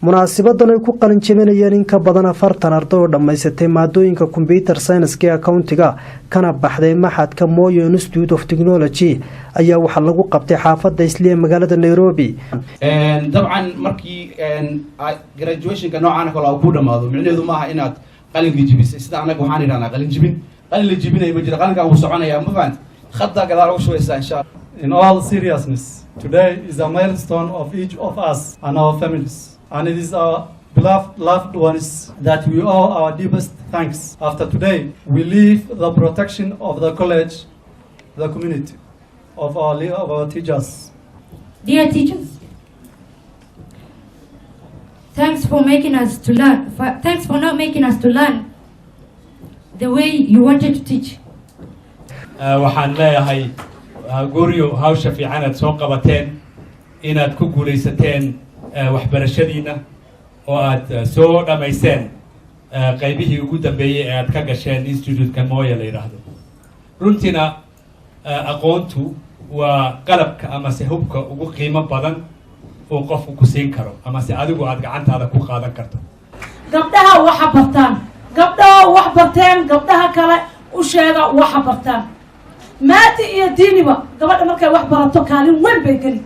munaasabadan ay ku qalin jabinayeen in ka badan 40 arday oo dhamaysatay maadooyinka computer science ee accountiga kana baxday maxadka Moi Institute of Technology ayaa waxa lagu qabtay xaafadda Islii magaalada Nairobi. dabcan markii graduation ka noocan kale oo ku dhamaado micnaheedu ma aha inaad qalin jibisay sida anagu waxaan idhahnaa qalin la jibinay ma jira qalinka uu soconaya ma fahanti khadda gadaal ugu shubeysaa insha Allah. In all seriousness, today is a milestone of each of us and our families. And it is our beloved loved ones that we owe our deepest thanks. After today, we leave the protection of the college, the community, of our teachers. Dear teachers, thanks for making us to learn. Thanks for not making us to learn the way you wanted to teach. waxaan leeyahay guriyo hawsha fiican aad soo qabateen inaad ku guuleysateen waxbarashadiina oo aad soo dhamaysteen qaybihii ugu dambeeyay ee aad ka gasheen institute-ka Moi la yiraahdo. runtina aqoontu waa qalabka ama hubka ugu qiimo badan oo qofku ku siin karo ama adigu aad gacantaada ku qaadan karto. gabdhaha waxa bartaan gabdhaha kale u sheega waxa bartaan maati iyo diiniba gabadha markay wax barato kaalin weyn bay gelin